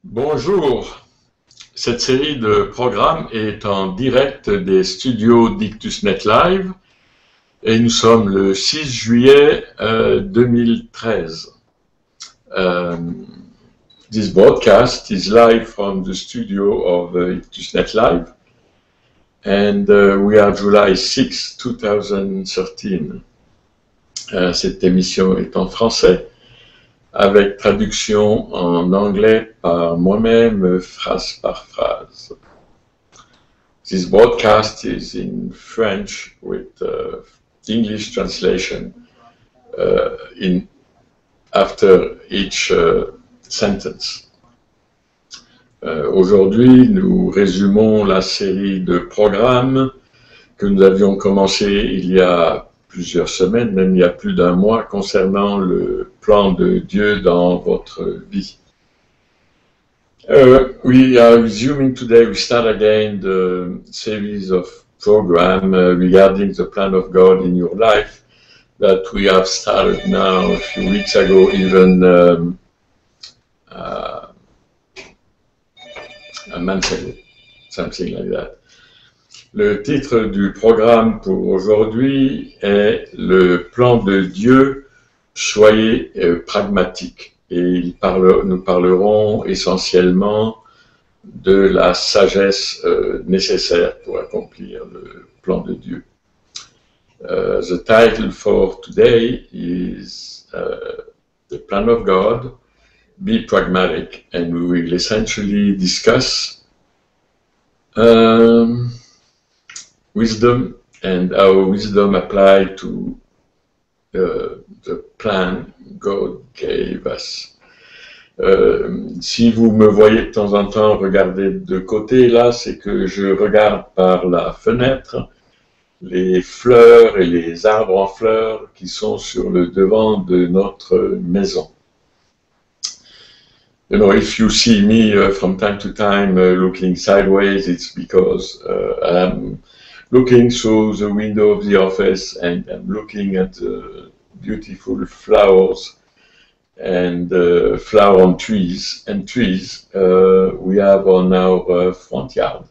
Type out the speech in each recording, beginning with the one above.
Bonjour, cette série de programmes est en direct des studios DictusNet Live et nous sommes le 6 juillet 2013. This broadcast is live from the studio of DictusNet Live and we are July 6, 2013. Cette émission est en français, avec traduction en anglais par moi-même, phrase par phrase. This broadcast is in French with English translation after each sentence. Aujourd'hui, nous résumons la série de programmes que nous avions commencé il y a plusieurs semaines, même il y a plus d'un mois, concernant le plan de Dieu dans votre vie. We are resuming today, we start again the series of program regarding the plan of God in your life that we have started now a few weeks ago, even a month ago, something like that. Le titre du programme pour aujourd'hui est « Le plan de Dieu, soyez pragmatique ». Et nous parlerons essentiellement de la sagesse nécessaire pour accomplir le plan de Dieu. The title for today is The Plan of God, Be Pragmatic, and we will essentially discuss wisdom and how wisdom applied to the plan God gave us. Si vous me voyez de temps en temps regarder de côté, là, c'est que je regarde par la fenêtre les fleurs et les arbres en fleurs qui sont sur le devant de notre maison. You know, if you see me from time to time looking sideways, it's because I'm looking through the window of the office and I'm looking at the beautiful flowers and flower on trees we have on our front yard.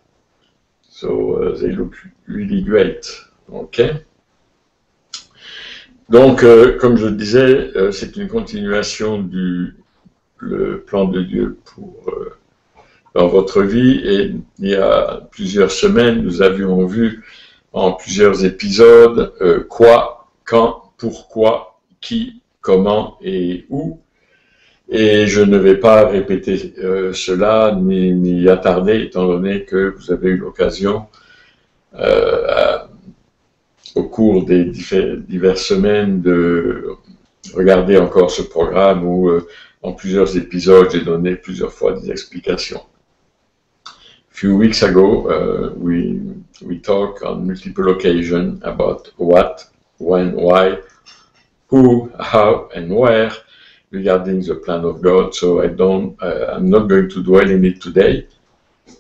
So they look really great. Okay. Donc, comme je disais, c'est une continuation du plan de Dieu dans votre vie, et il y a plusieurs semaines, nous avions vu en plusieurs épisodes quoi, quand, pourquoi, qui, comment et où. Et je ne vais pas répéter cela ni m'y attarder, étant donné que vous avez eu l'occasion au cours des diverses semaines de regarder encore ce programme où en plusieurs épisodes j'ai donné plusieurs fois des explications. Few weeks ago, we talked on multiple occasions about what, when, why, who, how, and where regarding the plan of God. So I'm not going to dwell in it today.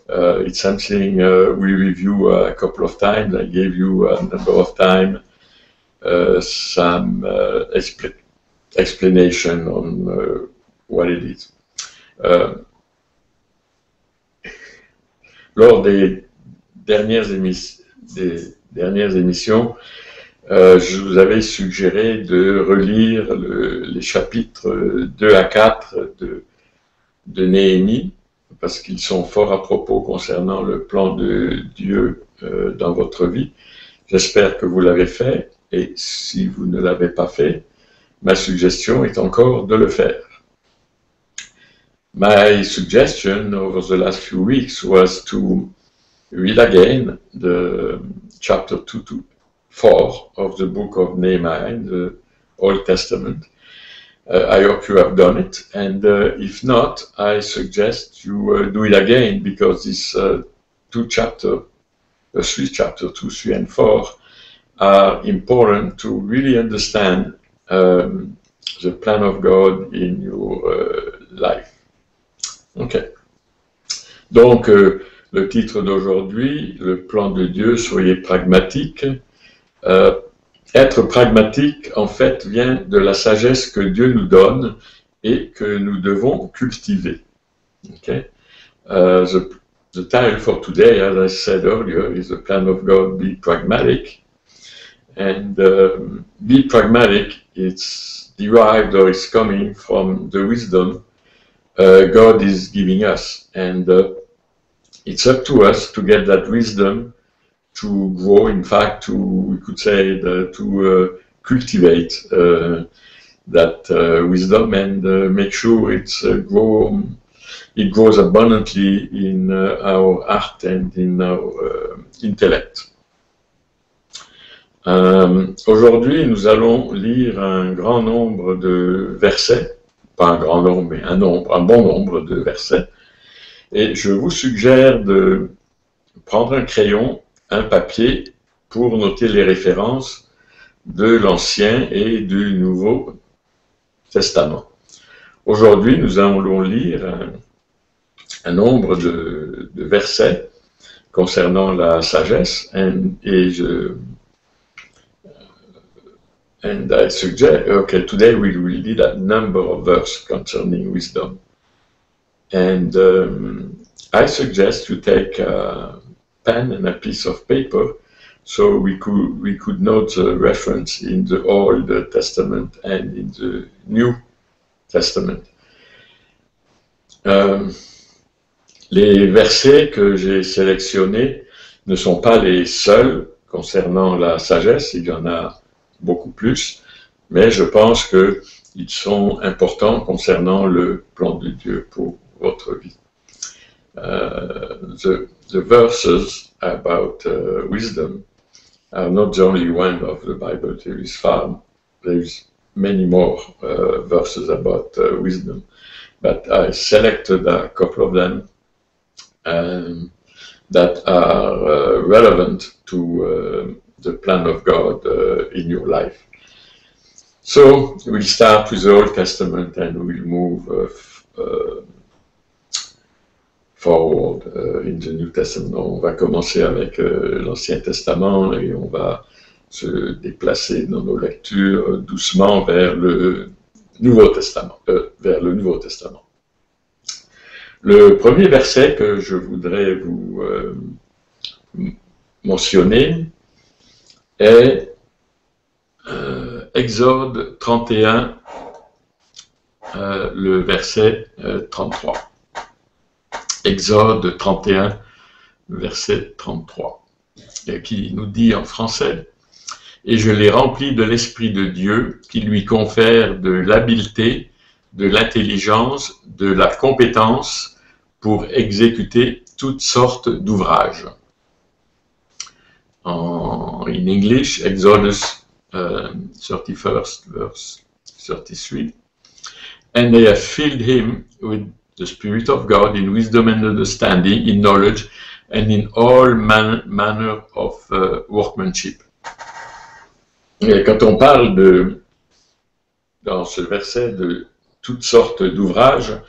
It's something we review a couple of times. I gave you a number of times some explanation on what it is. Lors des dernières émissions, je vous avais suggéré de relire les chapitres 2 à 4 de Néhémie, parce qu'ils sont fort à propos concernant le plan de Dieu dans votre vie. J'espère que vous l'avez fait, et si vous ne l'avez pas fait, ma suggestion est encore de le faire. My suggestion over the last few weeks was to read again the chapter 2 to 4 of the book of Nehemiah in the Old Testament. I hope you have done it, and if not, I suggest you do it again, because these three chapters, 2, 3, and 4, are important to really understand the plan of God in your life. Ok. Donc, le titre d'aujourd'hui, le plan de Dieu, soyez pragmatique. Être pragmatique, en fait, vient de la sagesse que Dieu nous donne et que nous devons cultiver. Okay? The title for today, as I said earlier, is The Plan of God, Be Pragmatic. And be pragmatic, it's derived or it's coming from the wisdom God is giving us. And it's up to us to get that wisdom to grow, in fact, we could say, to cultivate that wisdom and make sure it grows abundantly in our heart and in our intellect. Aujourd'hui, nous allons lire un grand nombre de versets, pas un grand nombre, mais un bon nombre de versets, et je vous suggère de prendre un crayon, un papier, pour noter les références de l'Ancien et du Nouveau Testament. Aujourd'hui, nous allons lire un nombre de versets concernant la sagesse, and I suggest, okay, today we will read a number of verses concerning wisdom. And I suggest you take a pen and a piece of paper so we could note the reference in the Old Testament and in the New Testament. Les versets que j'ai sélectionnés ne sont pas les seuls concernant la sagesse, il y en a beaucoup plus, mais je pense qu'ils sont importants concernant le plan de Dieu pour votre vie. The verses about wisdom are not the only one of the Bible. There is many more verses about wisdom, but I selected a couple of them that are relevant to the plan of God in your life. So we'll start with the Old Testament and we'll move forward in the New Testament. On va commencer avec l'Ancien Testament et on va se déplacer dans nos lectures doucement vers le Nouveau Testament. Le premier verset que je voudrais vous mentionner est Exode 31, le verset 33. Exode 31, verset 33, qui nous dit en français « Et je l'ai rempli de l'Esprit de Dieu, qui lui confère de l'habileté, de l'intelligence, de la compétence pour exécuter toutes sortes d'ouvrages. » In English, Exodus 31st, verse 33. And they have filled him with the Spirit of God in wisdom and understanding, in knowledge, and in all manner of workmanship. Et quand on parle dans ce verset de toutes sortes d'ouvrages,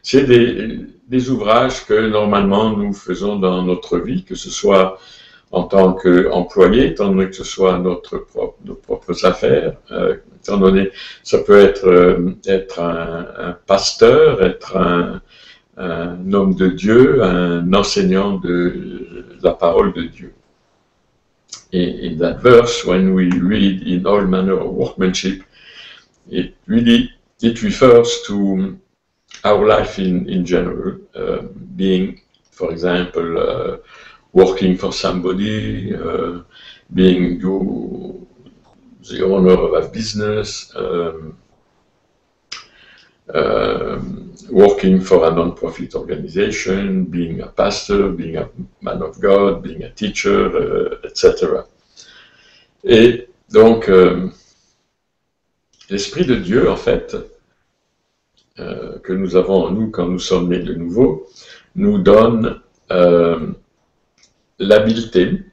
c'est des ouvrages que normalement nous faisons dans notre vie, que ce soit en tant qu'employé, étant donné que ce soit nos propres affaires, étant donné, ça peut être un pasteur, être un homme de Dieu, un enseignant de la parole de Dieu. Et in that verse, when we read in all manner of workmanship, it refers to our life in general, being, for example, working for somebody, being the owner of a business, working for a non-profit organization, being a pastor, being a man of God, being a teacher, etc. Et donc, l'Esprit de Dieu, en fait, que nous avons en nous quand nous sommes nés de nouveau, nous donne l'habileté,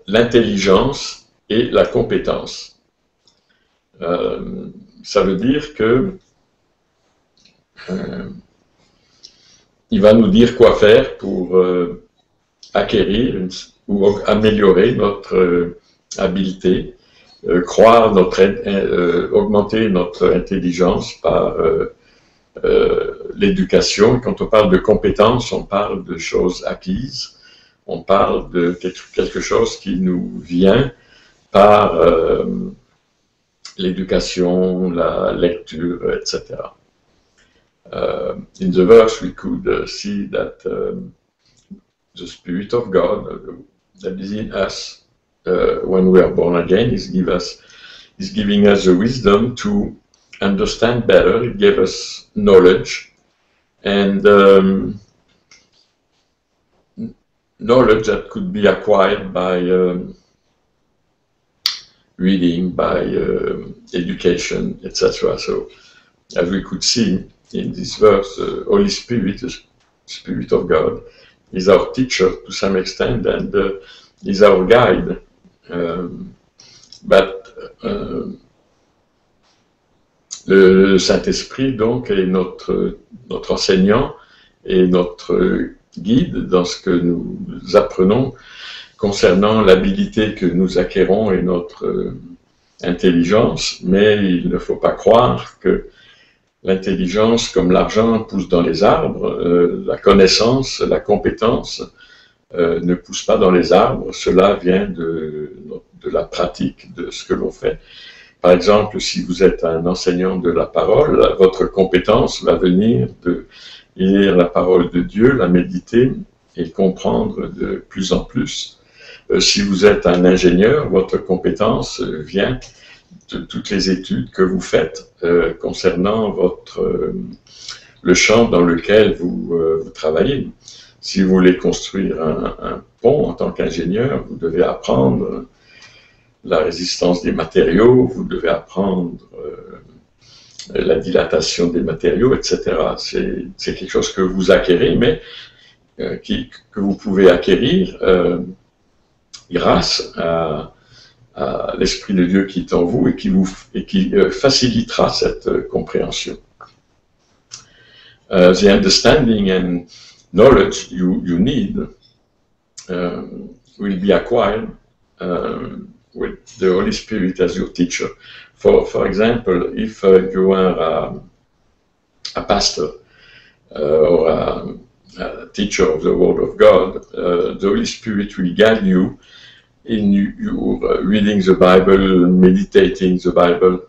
l'intelligence et la compétence. Ça veut dire que il va nous dire quoi faire pour acquérir ou améliorer notre habileté, augmenter notre intelligence par l'éducation. Et quand on parle de compétences, on parle de choses acquises. On parle de quelque chose qui nous vient par l'éducation, la lecture, etc. In the verse, we could see that the Spirit of God that is in us when we are born again is giving us the wisdom to understand better. It gave us knowledge, and knowledge that could be acquired by reading, by education, etc. So, as we could see in this verse, Holy Spirit, the Spirit of God, is our teacher to some extent, and is our guide. Le Saint-Esprit, donc, est notre enseignant et notre guide dans ce que nous apprenons concernant l'habilité que nous acquérons et notre intelligence, mais il ne faut pas croire que l'intelligence, comme l'argent, pousse dans les arbres. La connaissance, la compétence ne pousse pas dans les arbres. Cela vient de la pratique de ce que l'on fait. Par exemple, si vous êtes un enseignant de la parole, votre compétence va venir de lire la parole de Dieu, la méditer et comprendre de plus en plus. Si vous êtes un ingénieur, votre compétence vient de toutes les études que vous faites concernant le champ dans lequel vous travaillez. Si vous voulez construire un pont en tant qu'ingénieur, vous devez apprendre la résistance des matériaux, vous devez apprendre la dilatation des matériaux, etc. C'est quelque chose que vous acquérez, mais que vous pouvez acquérir grâce à l'Esprit de Dieu qui est en vous et qui facilitera cette compréhension. The understanding and knowledge you need will be acquired with the Holy Spirit as your teacher. For example, if you are a pastor or a teacher of the Word of God, the Holy Spirit will guide you in your reading the Bible, meditating the Bible,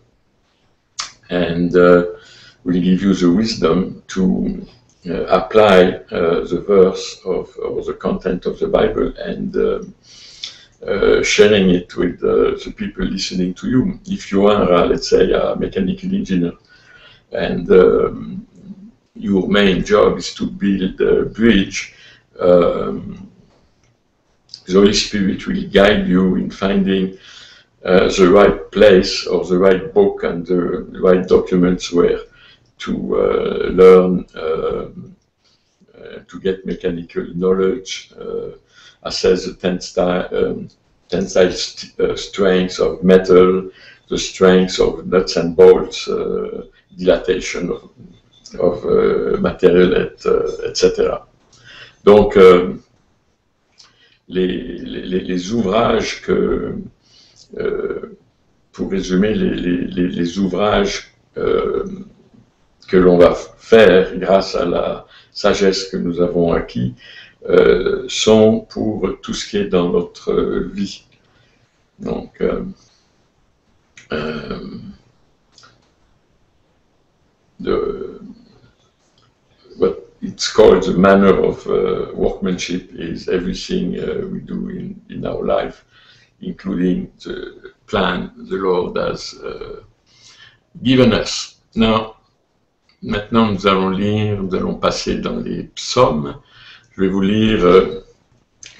and will give you the wisdom to apply the verse or the content of the Bible and sharing it with the people listening to you. If you are, let's say, a mechanical engineer, and your main job is to build a bridge, the Holy Spirit will guide you in finding the right place or the right book and the right documents where to learn, to get mechanical knowledge, assess the tensile strength of metal, the strength of nuts and bolts, dilatation of material, etc. Donc, les ouvrages pour résumer, les ouvrages que l'on va faire grâce à la sagesse que nous avons acquis sont pour tout ce qui est dans notre vie. Donc, what it's called the manner of workmanship is everything we do in our life, including the plan the Lord has given us. Maintenant, nous allons passer dans les psaumes. Je vais vous lire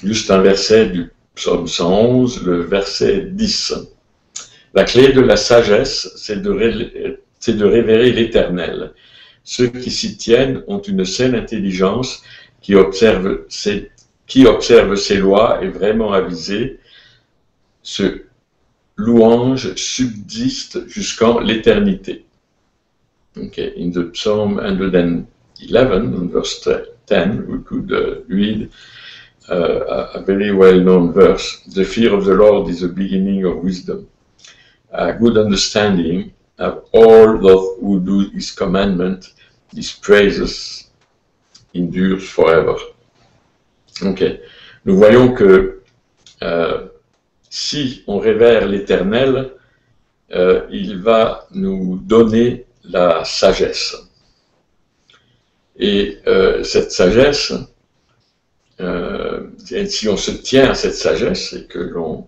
juste un verset du psaume 111, le verset 10. La clé de la sagesse, c'est de révérer l'Éternel. Ceux qui s'y tiennent ont une saine intelligence, qui observe ses lois est vraiment avisé. Ce louange subsiste jusqu'en l'éternité. Okay, in the Psalm 111, in verse 10, we could read a very well-known verse. The fear of the Lord is the beginning of wisdom. A good understanding of all those who do His commandment His praises endures forever. Ok. Nous voyons que si on révère l'Éternel, il va nous donner la sagesse. Et cette sagesse, si on se tient à cette sagesse et que l'on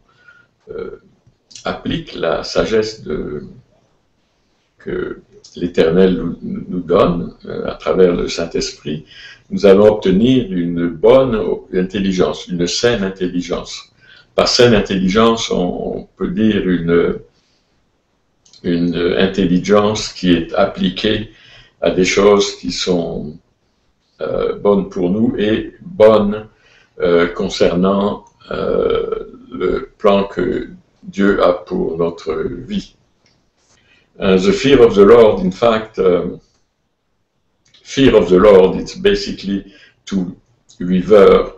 applique la sagesse que l'Éternel nous donne à travers le Saint-Esprit, nous allons obtenir une bonne intelligence, une saine intelligence. Par saine intelligence, on peut dire une intelligence qui est appliquée à des choses qui sont bonnes pour nous et bonnes concernant le plan que Dieu a pour notre vie. The fear of the Lord, in fact, fear of the Lord, it's basically to revere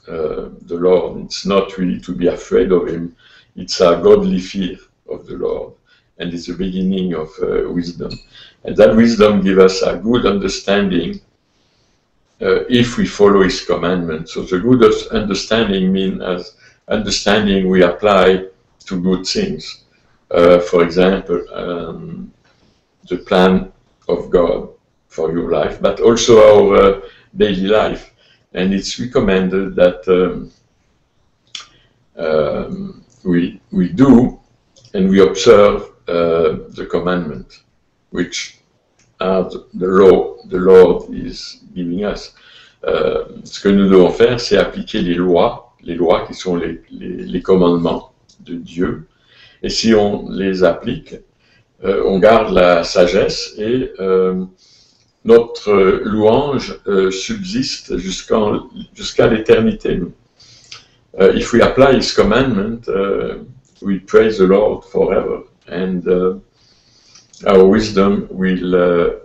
the Lord. It's not really to be afraid of Him. It's a godly fear of the Lord. And it's the beginning of wisdom. And that wisdom gives us a good understanding if we follow His commandments. So the good understanding means as understanding we apply to good things. For example, the plan of God for your life, but also our daily life. And it's recommended that we do and we observe the commandment, which are the law the Lord is giving us. Ce que nous devons faire, c'est appliquer les lois qui sont les commandements de Dieu. Et si on les applique, on garde la sagesse et notre louange subsiste jusqu'à l'éternité. If we apply His commandment, we praise the Lord forever, and our wisdom will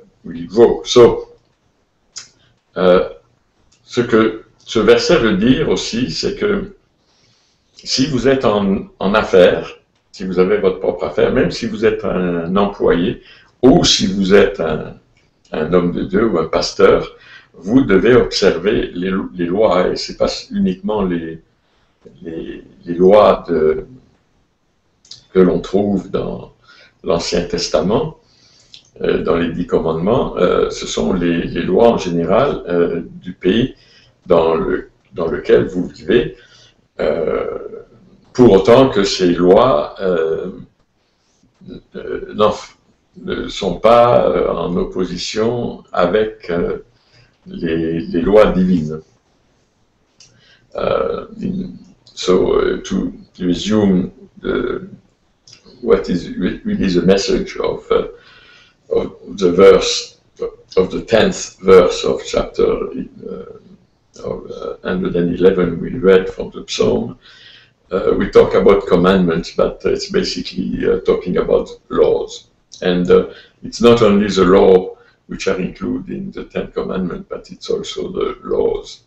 grow. So, ce que ce verset veut dire aussi, c'est que si vous êtes en affaires, si vous avez votre propre affaire, même si vous êtes un employé ou si vous êtes un homme de Dieu ou un pasteur, vous devez observer les lois, et ce n'est pas uniquement les lois que l'on trouve dans l'Ancien Testament, dans les 10 commandements, ce sont les lois en général du pays dans lequel vous vivez, pour autant que ces lois ne sont pas en opposition avec les lois divines. To resume what is really the message of the verse, of the 10th verse of chapter 111 we read from the Psalm. We talk about commandments, but it's basically talking about laws. And it's not only the law which are included in the 10 Commandments, but it's also the laws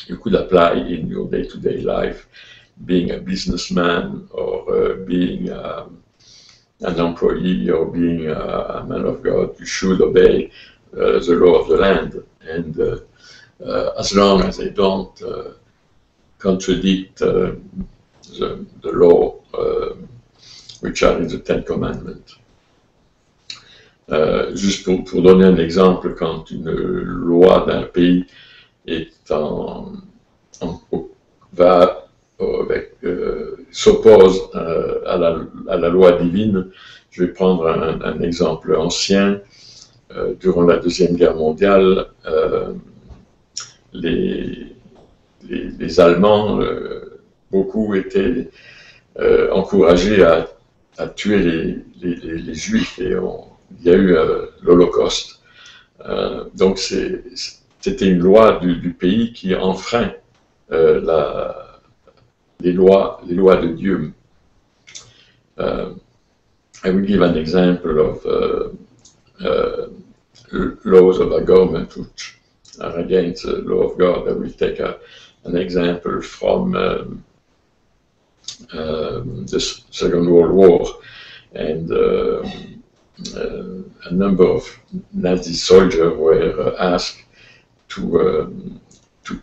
you could apply in your day-to-day life, being a businessman or being an employee or being a man of God. You should obey the law of the land, and as long as they don't contradict the law which are in the 10 Commandments. Juste pour donner un exemple, quand une loi d'un pays s'oppose à la loi divine, je vais prendre un exemple ancien. Durant la Deuxième Guerre mondiale, les Allemands, beaucoup étaient encouragés à tuer les Juifs, et il y a eu l'Holocauste. Donc c'était une loi du pays qui enfreint les lois de Dieu. I will give an example of laws of a government which are against the law of God. I will take an example from the Second World War, and a number of Nazi soldiers were asked to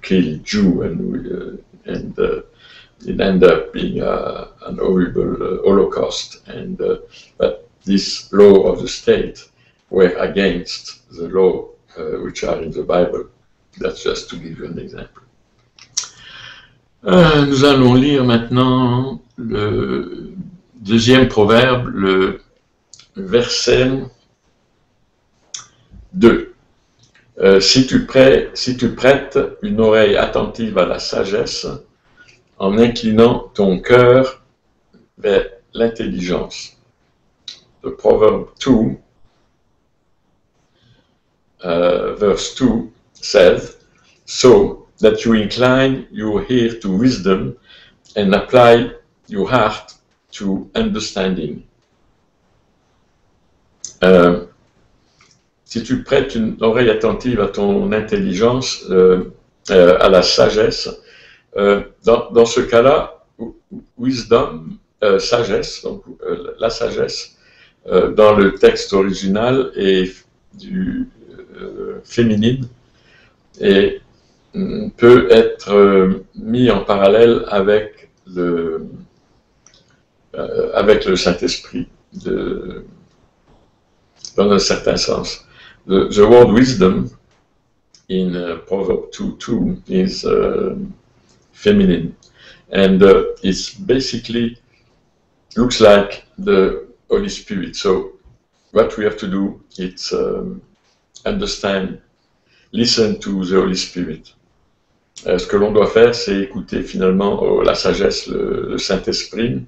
kill Jew, and it ended up being an horrible Holocaust. But this law of the state were against the law which are in the Bible. That's just to give you an example. Nous allons lire maintenant le deuxième proverbe, le verset 2. Si tu prêtes une oreille attentive à la sagesse, en inclinant ton cœur vers l'intelligence. The Proverb 2, verse 2 says, so that you incline your ear to wisdom and apply your heart to understanding. Si tu prêtes une oreille attentive à ton intelligence, à la sagesse, dans ce cas-là, wisdom, sagesse, donc la sagesse, dans le texte original est du féminine et peut être mis en parallèle avec le Saint-Esprit, dans un certain sens. The word wisdom in Proverbs 2:2 is feminine, and it's basically looks like the Holy Spirit. So what we have to do is understand, listen to the Holy Spirit. Ce que l'on doit faire, c'est écouter finalement la sagesse, le Saint-Esprit,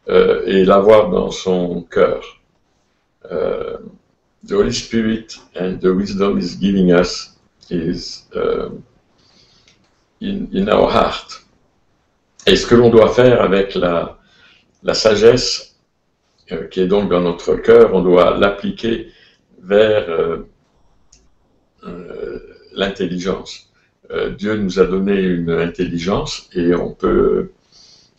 et l'avoir dans son cœur. The Holy Spirit and the wisdom is giving us is in our heart. Et ce que l'on doit faire avec la sagesse qui est donc dans notre cœur, on doit l'appliquer vers l'intelligence. Dieu nous a donné une intelligence et on peut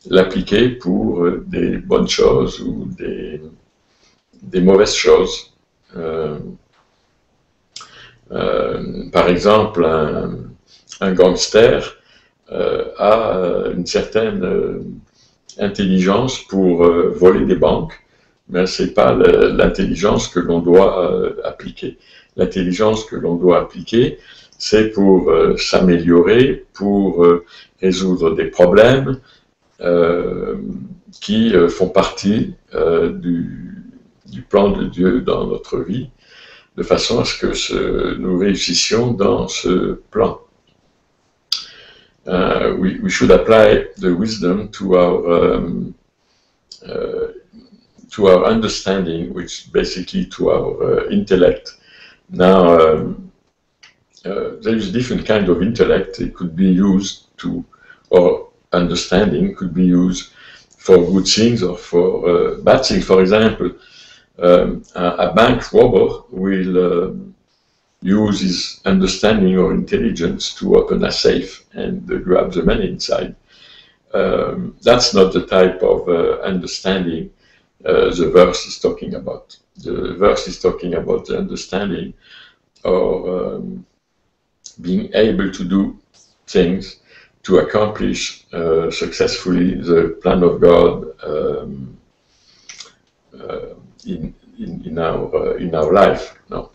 l'appliquer pour des bonnes choses ou des mauvaises choses. Par exemple, un gangster a une certaine intelligence pour voler des banques, mais ce n'est pas l'intelligence que l'on doit appliquer. L'intelligence que l'on doit appliquer, c'est pour s'améliorer, pour résoudre des problèmes qui font partie du plan de Dieu dans notre vie, de façon à ce que nous réussissions dans ce plan. We should apply the wisdom to our understanding, which basically to our intellect. Now, there is different kind of intellect. It could be used or understanding could be used for good things or for bad things. For example, a bank robber will use his understanding or intelligence to open a safe and grab the money inside. That's not the type of understanding the verse is talking about. The verse is talking about the understanding or being able to do things to accomplish successfully the plan of God in our life. No.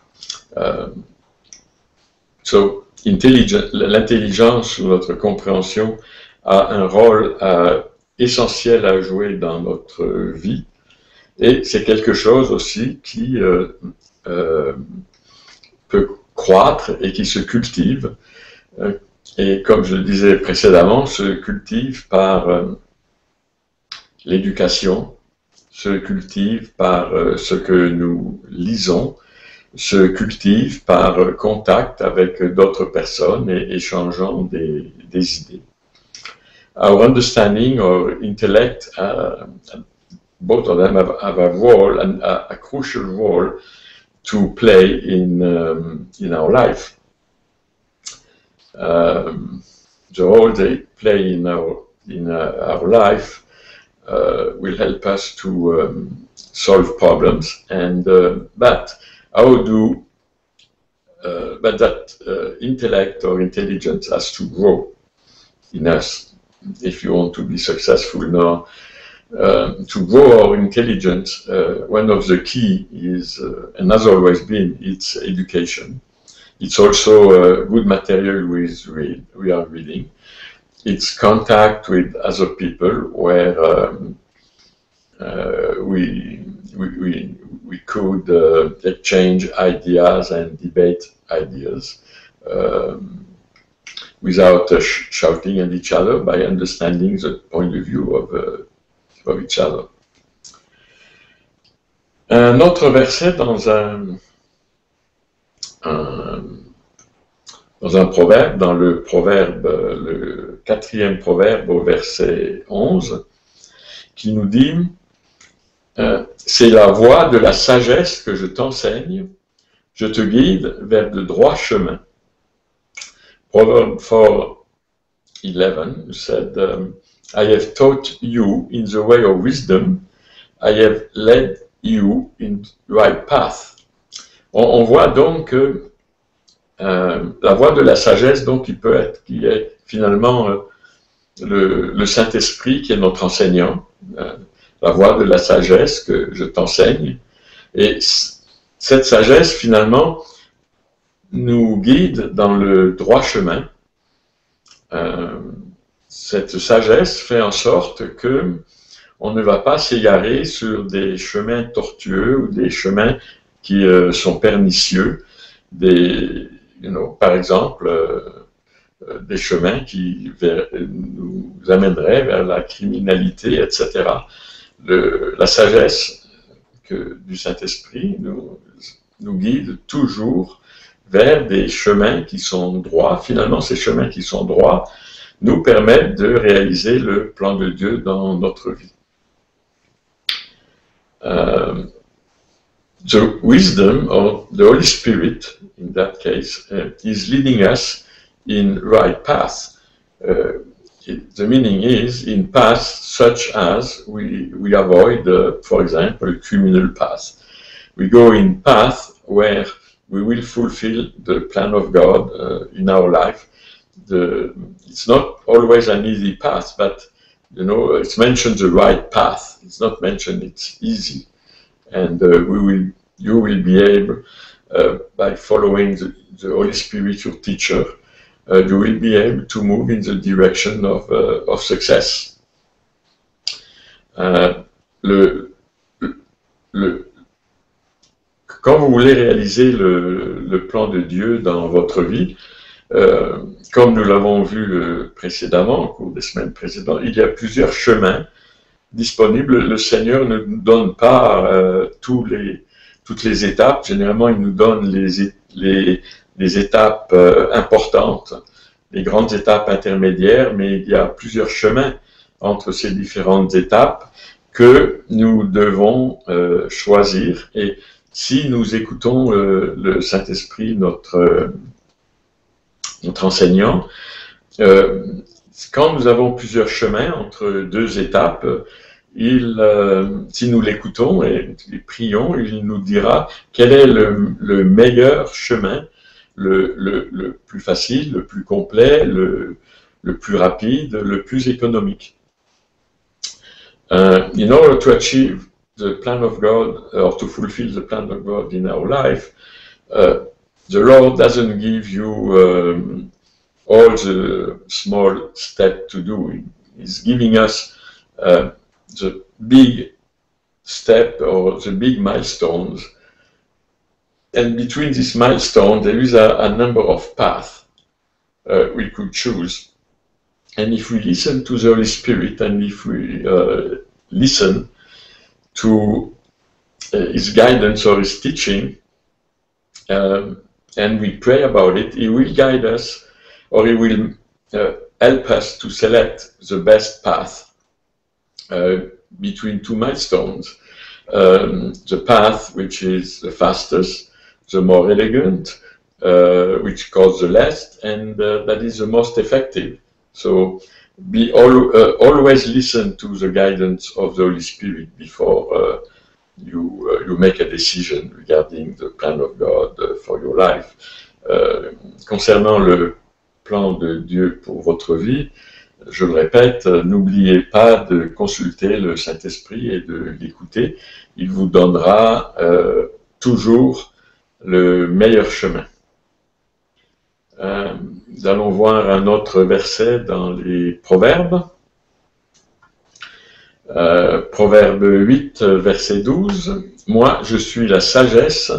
So, l'intelligence ou notre compréhension a un rôle essentiel à jouer dans notre vie, et c'est quelque chose aussi qui peut croître et qui se cultive, et comme je le disais précédemment, se cultive par l'éducation, se cultive par ce que nous lisons, se cultive par contact avec d'autres personnes et échangeant des idées. Our understanding or intellect, both of them have a role, and a crucial role to play in our life. The role they play in our life will help us to solve problems, and but how do but that intellect or intelligence has to grow in us if you want to be successful. Now, to grow our intelligence, one of the key is, and has always been, it's education. It's also good material we are reading. It's contact with other people where we could exchange ideas and debate ideas without shouting at each other, by understanding the point of view of each other. Un autre verset dans un proverbe, dans le proverbe, le 4e proverbe au verset 11, qui nous dit c'est la voie de la sagesse que je t'enseigne, je te guide vers de droits chemins. Proverb 4:11 said, I have taught you in the way of wisdom, I have led you in the right path. On voit donc que la voie de la sagesse, donc, qui est finalement le Saint-Esprit qui est notre enseignant, la voie de la sagesse que je t'enseigne. Et cette sagesse, finalement, nous guide dans le droit chemin. Cette sagesse fait en sorte que on ne va pas s'égarer sur des chemins tortueux ou des chemins qui sont pernicieux, par exemple, des chemins qui nous amèneraient vers la criminalité, etc. La sagesse du Saint-Esprit nous guide toujours vers des chemins qui sont droits. Finalement, ces chemins qui sont droits nous permettent de réaliser le plan de Dieu dans notre vie. The wisdom of the Holy Spirit, in that case, is leading us in right path. The meaning is in paths such as we avoid, for example, criminal path. We go in path where we will fulfill the plan of God in our life. It's not always an easy path, but it's mentioned the right path. It's not mentioned it's easy, and you will be able, by following the Holy Spirit, your teacher, you will be able to move in the direction of success. Quand vous voulez réaliser le plan de Dieu dans votre vie, comme nous l'avons vu précédemment, au cours des semaines précédentes, il y a plusieurs chemins disponibles. Le Seigneur ne nous donne pas toutes les étapes. Généralement, il nous donne les étapes importantes, les grandes étapes intermédiaires, mais il y a plusieurs chemins entre ces différentes étapes que nous devons choisir. Et si nous écoutons le Saint-Esprit, notre enseignant, quand nous avons plusieurs chemins entre deux étapes, si nous l'écoutons et prions, il nous dira quel est le meilleur chemin, le plus facile, le plus complet, le plus rapide, le plus économique. In order to achieve the plan of God, or to fulfill the plan of God in our life, the Lord doesn't give you all the small steps to do. He's giving us the big step or the big milestones. And between these milestones, there is a number of paths we could choose. And if we listen to the Holy Spirit, and if we listen to His guidance or His teaching, and we pray about it, He will guide us, or He will help us to select the best path between two milestones. The path which is the fastest, the more elegant, which costs the less, and that is the most effective. So always listen to the guidance of the Holy Spirit before you make a decision regarding the plan of God for your life. Concernant le plan de Dieu pour votre vie, je le répète, n'oubliez pas de consulter le Saint-Esprit et de l'écouter. Il vous donnera toujours le meilleur chemin. Nous allons voir un autre verset dans les Proverbes. Proverbe 8, verset 12. « Moi, je suis la sagesse,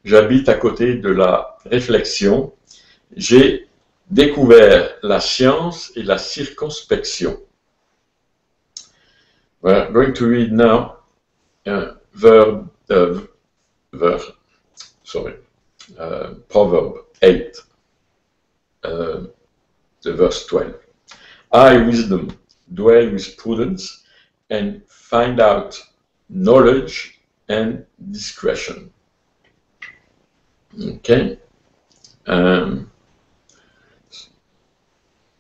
j'habite à côté de la réflexion, j'ai découvert la science et la circonspection. » We're going to read now Proverb 8, the verse 12. I, wisdom, dwell with prudence, and find out knowledge and discretion. Okay.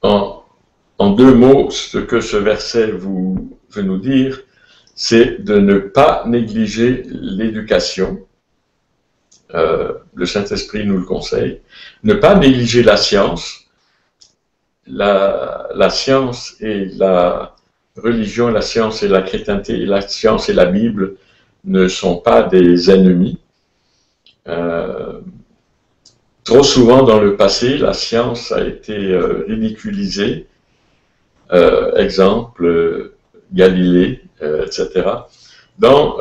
En deux mots, ce que ce verset veut nous dire, c'est de ne pas négliger l'éducation. Le Saint-Esprit nous le conseille. Ne pas négliger la science. La science et la religion, la science et la chrétienté, la science et la Bible ne sont pas des ennemis. Trop souvent dans le passé, la science a été ridiculisée. Exemple, Galilée, etc. Dans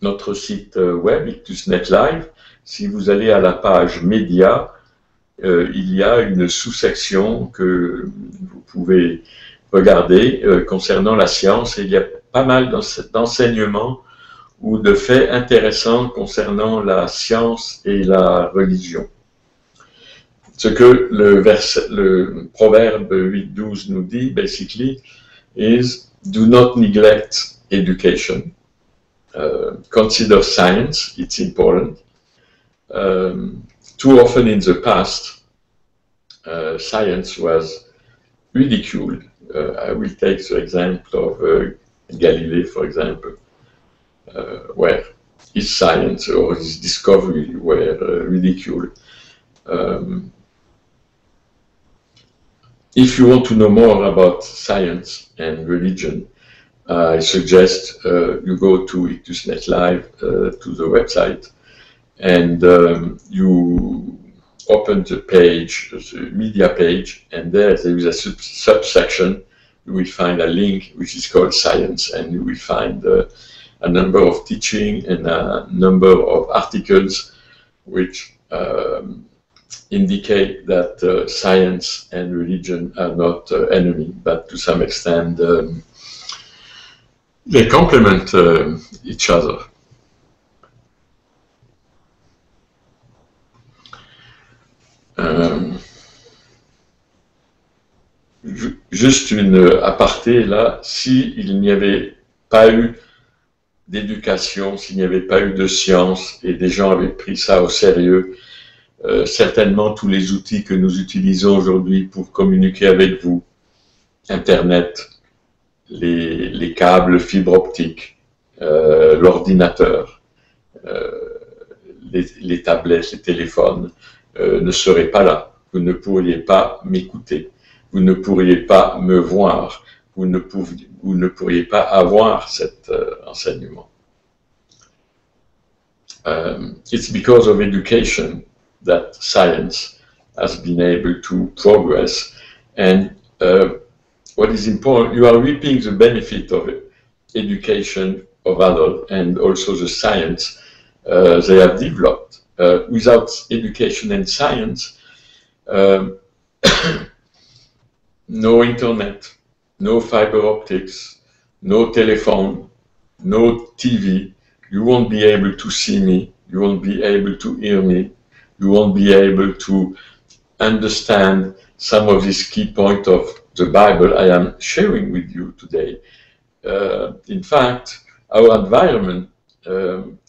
notre site web, IctusNet Live, si vous allez à la page Médias, il y a une sous-section que vous pouvez regarder concernant la science, et il y a pas mal d'enseignements ou de faits intéressants concernant la science et la religion. Ce que le Proverbe 8.12 nous dit, basically, is do not neglect education. Consider science, it's important. Too often in the past, science was ridiculed. I will take the example of Galilei, for example, where his science or his discovery were ridiculed. If you want to know more about science and religion, I suggest you go to IctusNet Live, to the website, and you open the page, the media page, and there is a subsection. You will find a link which is called Science, and you will find a number of teaching and a number of articles which indicate that science and religion are not enemy, but to some extent they complement each other. Juste une aparté là, s'il n'y avait pas eu d'éducation, s'il n'y avait pas eu de science et des gens avaient pris ça au sérieux, certainement tous les outils que nous utilisons aujourd'hui pour communiquer avec vous, Internet, les câbles fibre optique, l'ordinateur, les tablettes, les téléphones, ne seraient pas là. Vous ne pourriez pas m'écouter, vous ne pourriez pas me voir, vous ne pourriez pas avoir cet enseignement. It's because of education that science has been able to progress, and what is important, you are reaping the benefit of education of adults and also the science they have developed. Without education and science, no internet, no fiber optics, no telephone, no TV, you won't be able to see me, you won't be able to hear me, you won't be able to understand some of these key points of the Bible I am sharing with you today. In fact, our environment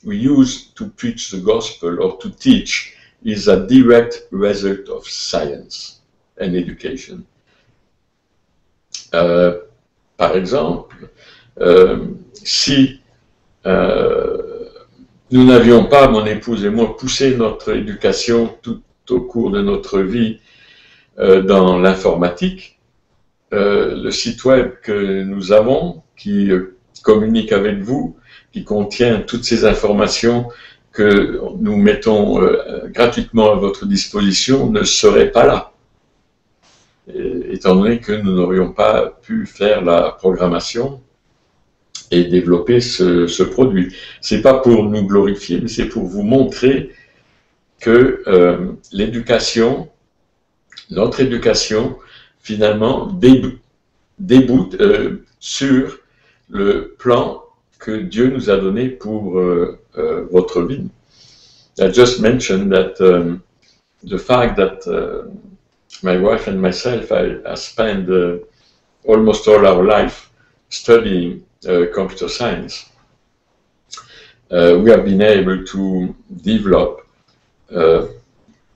we use to preach the gospel or to teach is a direct result of science and education. Par exemple, si nous n'avions pas, mon épouse et moi, poussé notre éducation tout au cours de notre vie dans l'informatique, le site web que nous avons, qui communique avec vous, qui contient toutes ces informations que nous mettons gratuitement à votre disposition, ne serait pas là, étant donné que nous n'aurions pas pu faire la programmation et développer ce produit. C'est pas pour nous glorifier, mais c'est pour vous montrer que l'éducation, notre éducation, finalement, déboute sur le plan que Dieu nous a donné pour votre vie. I just mentioned that the fact that my wife and myself, I spent almost all our life studying computer science. We have been able to develop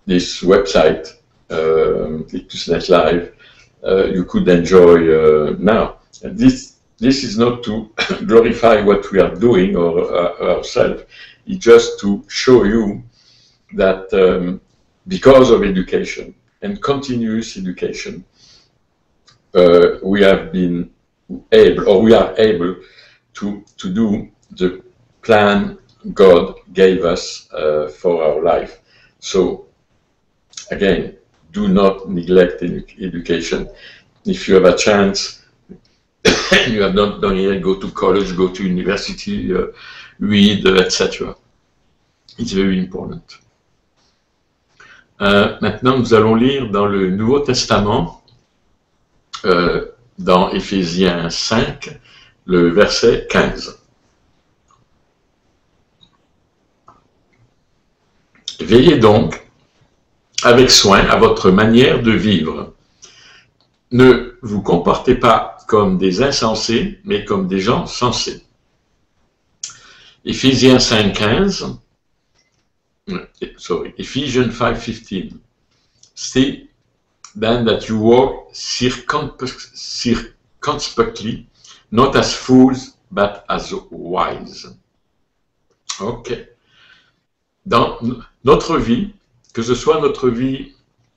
this website, Ictusnet Live, you could enjoy now. And this is not to glorify what we are doing or ourselves, it's just to show you that because of education and continuous education, we have been able, or we are able to do the plan God gave us for our life. So again, do not neglect education. If you have a chance, you have not done yet, go to college, go to university, read, etc. It's very important. Maintenant, nous allons lire dans le Nouveau Testament, dans Éphésiens 5, le verset 15. Veillez donc avec soin à votre manière de vivre. Ne vous comportez pas comme des insensés, mais comme des gens sensés. Éphésiens 5:15, Ephesians 5:15. See then that you walk circumspectly, not as fools, but as wise. Ok. Dans notre vie, que ce soit notre vie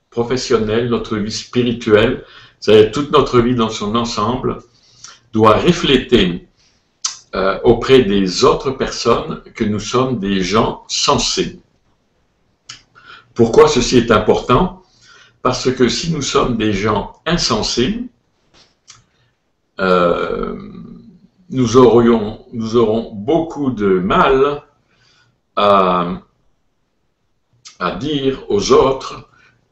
professionnelle, notre vie spirituelle, c'est-à-dire toute notre vie dans son ensemble, doit refléter auprès des autres personnes que nous sommes des gens sensés. Pourquoi ceci est important? Parce que si nous sommes des gens insensés, nous aurons beaucoup de mal à dire aux autres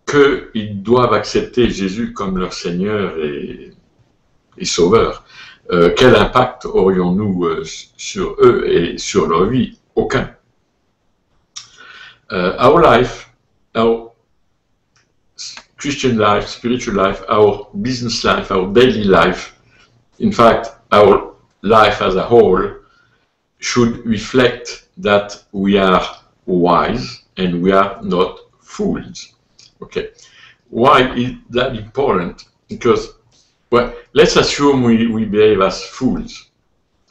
qu'ils doivent accepter Jésus comme leur Seigneur et Sauveur. Quel impact aurions-nous sur eux et sur leur vie? Aucun. Our life, our Christian life, spiritual life, our business life, our daily life, in fact, our life as a whole should reflect that we are wise and we are not fools. Okay. Why is that important? Because, well, let's assume we behave as fools.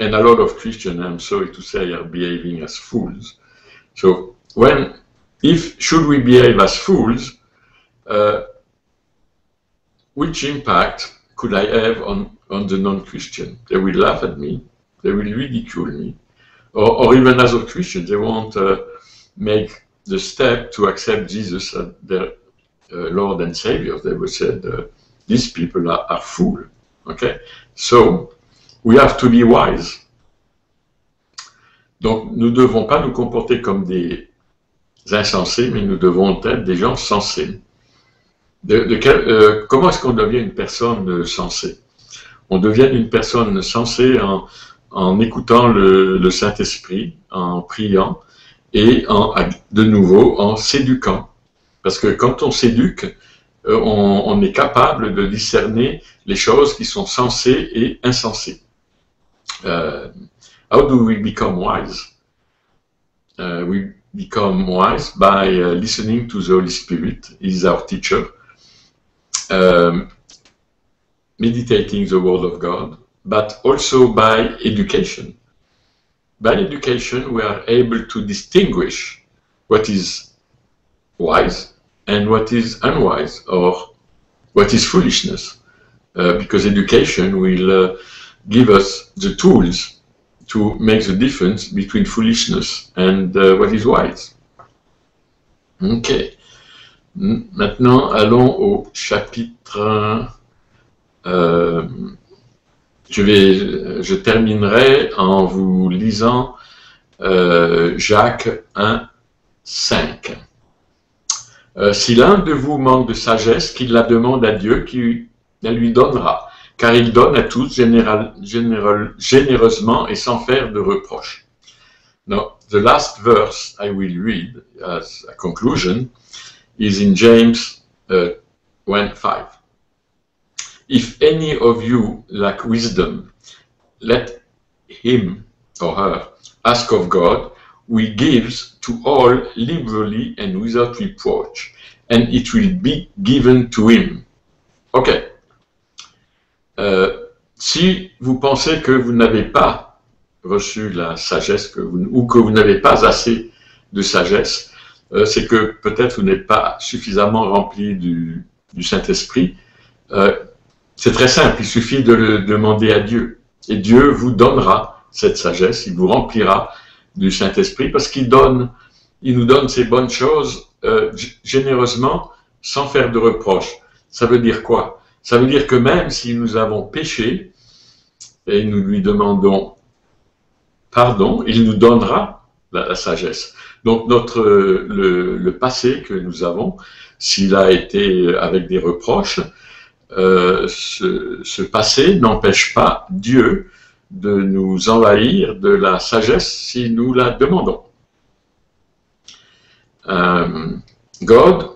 And a lot of Christians, I'm sorry to say, are behaving as fools. So, should we behave as fools, which impact could I have on the non-Christian? They will laugh at me, they will ridicule me, or even as a Christian, they won't make the step to accept Jesus as their Lord and Savior. They will say, these people are fools. Okay? So, we have to be wise. Donc, nous ne devons pas nous comporter comme des insensés, mais nous devons être des gens sensés. Comment est-ce qu'on devient une personne sensée? On devient une personne sensée en écoutant le Saint-Esprit, en priant et de nouveau en s'éduquant. Parce que quand on s'éduque, on est capable de discerner les choses qui sont sensées et insensées. How do we become wise? We become wise by listening to the Holy Spirit. He is our teacher. meditating the Word of God, but also by education. By education, we are able to distinguish what is wise and what is unwise, or what is foolishness, because education will give us the tools to make the difference between foolishness and what is wise. Ok. Maintenant, allons au chapitre. Je terminerai en vous lisant Jacques 1, 5. Si l'un de vous manque de sagesse, qu'il la demande à Dieu, qui la lui donnera, car il donne à tous généreusement et sans faire de reproche. Now, the last verse I will read as a conclusion is in James 1:5. If any of you lack wisdom, let him or her ask of God, who gives to all liberally and without reproach, and it will be given to him. Ok. Si vous pensez que vous n'avez pas reçu la sagesse, ou que vous n'avez pas assez de sagesse, c'est que peut-être vous n'êtes pas suffisamment rempli du Saint-Esprit. C'est très simple, il suffit de le demander à Dieu. Et Dieu vous donnera cette sagesse, il vous remplira du Saint-Esprit, parce qu'il nous donne ces bonnes choses généreusement, sans faire de reproches. Ça veut dire quoi? Ça veut dire que même si nous avons péché, et nous lui demandons pardon, il nous donnera la sagesse. Donc le passé que nous avons, s'il a été avec des reproches, ce passé n'empêche pas Dieu de nous envahir de la sagesse si nous la demandons. God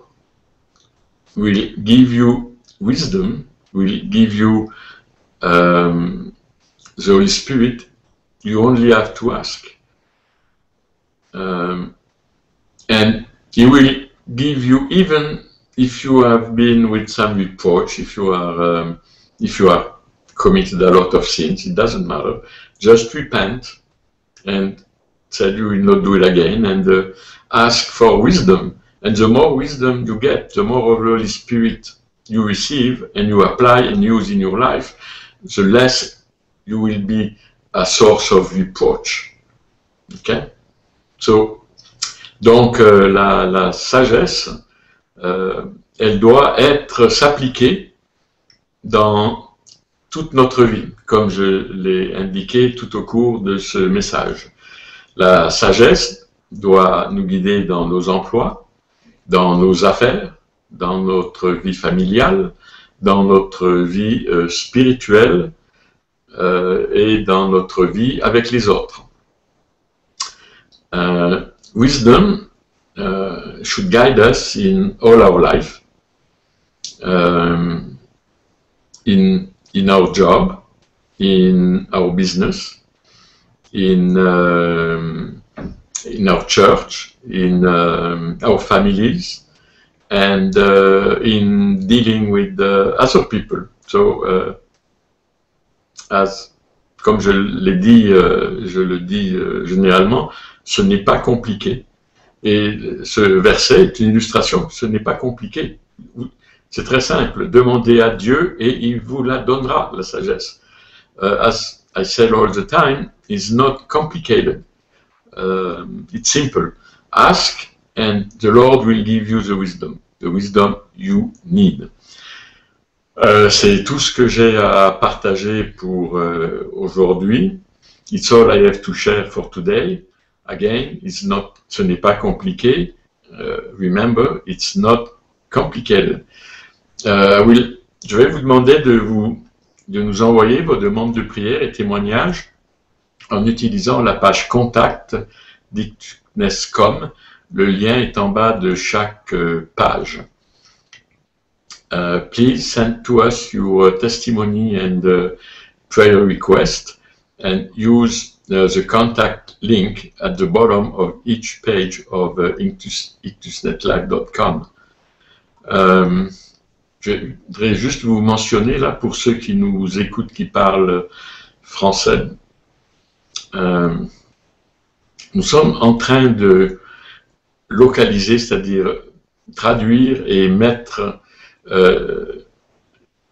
will give you wisdom, will give you the Holy Spirit. You only have to ask. And He will give you, even if you have been with some reproach, if you are committed a lot of sins, it doesn't matter. Just repent and say you will not do it again, and ask for wisdom. And the more wisdom you get, the more of the Holy Spirit you receive and you apply and use in your life, the less you will be a source of reproach. Okay? Donc la sagesse, elle doit s'appliquer dans toute notre vie, comme je l'ai indiqué tout au cours de ce message. La sagesse doit nous guider dans nos emplois, dans nos affaires, dans notre vie familiale, dans notre vie spirituelle et dans notre vie avec les autres. Wisdom should guide us in all our life, in our job, in our business, in our church, in our families, and in dealing with other people. So, comme je l'ai dit, je le dis généralement, ce n'est pas compliqué. Et ce verset est une illustration. Ce n'est pas compliqué. C'est très simple. Demandez à Dieu et il vous la donnera, la sagesse. As I say all the time, it's not complicated. It's simple. Ask and the Lord will give you the wisdom you need. C'est tout ce que j'ai à partager pour aujourd'hui. It's all I have to share for today. Again, ce n'est pas compliqué. Remember, it's not complicated. Je vais vous demander de nous envoyer vos demandes de prière et témoignages en utilisant la page contact d'ICTUSNET.com. Le lien est en bas de chaque page. Please send to us your testimony and prayer request, and use the contact link at the bottom of each page of ICTUSNETLive.com. Je voudrais juste vous mentionner, là, pour ceux qui nous écoutent, qui parlent français, nous sommes en train de localiser, c'est-à-dire traduire et mettre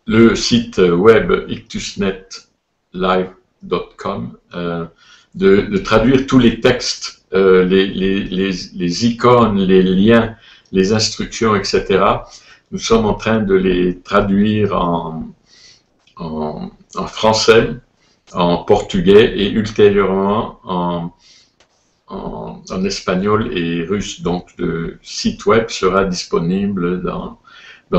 le site web ictusnetlive.com, de traduire tous les textes, les icônes, les liens, les instructions, etc. Nous sommes en train de les traduire en français, en portugais et ultérieurement en espagnol et russe. Donc le site web sera disponible dans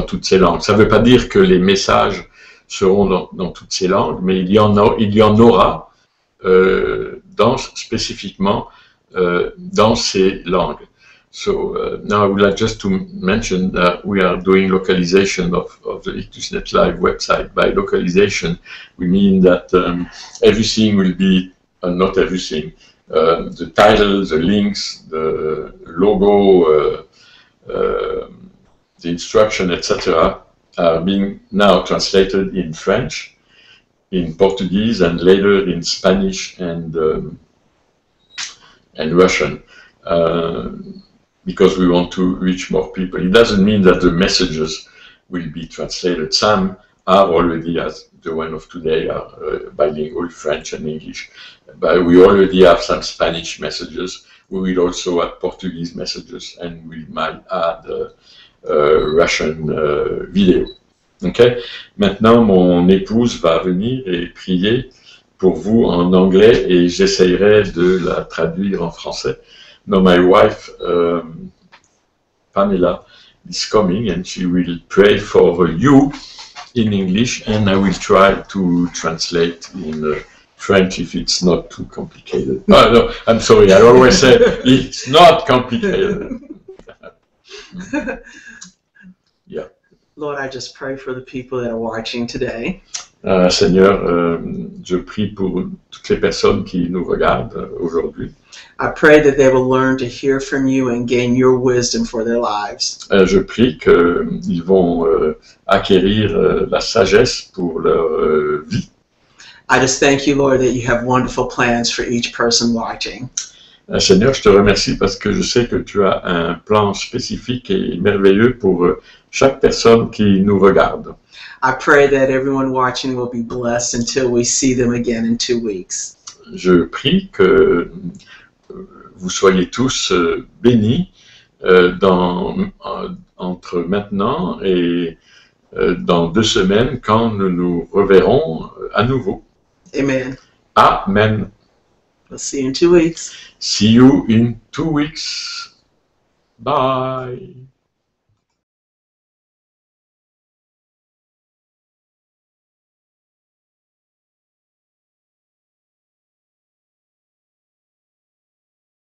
toutes ces langues. Ça ne veut pas dire que les messages seront dans toutes ces langues, mais il y en aura spécifiquement dans ces langues. So now I would like just to mention that we are doing localization of the IctusNet Live website. By localization, we mean that everything will be, not everything, the title, the links, the logo, the instruction, etc., are being now translated in French, in Portuguese, and later in Spanish and Russian. Because we want to reach more people. It doesn't mean that the messages will be translated. Some are already, as the one of today, are bilingual, French and English. But we already have some Spanish messages. We will also add Portuguese messages, and we might add Russian video. Okay? Maintenant, mon épouse va venir et prier pour vous en anglais et j'essayerai de la traduire en français. No, my wife, Pamela, is coming and she will pray for you in English and I will try to translate in French if it's not too complicated. Oh, no, I'm sorry, I always say it's not complicated. Yeah. Lord, I just pray for the people that are watching today. Seigneur, je prie pour toutes les personnes qui nous regardent aujourd'hui. I pray that they will learn to hear from you and gain your wisdom for their lives. Je prie qu'ils vont acquérir la sagesse pour leur vie. I just thank you, Lord, that you have wonderful plans for each person watching. Seigneur, je te remercie parce que je sais que tu as un plan spécifique et merveilleux pour chaque personne qui nous regarde. I pray that everyone watching will be blessed until we see them again in 2 weeks. Je prie que vous soyez tous bénis entre maintenant et dans 2 semaines quand nous nous reverrons à nouveau. Amen. Amen. We'll see you in 2 weeks. See you in 2 weeks. Bye.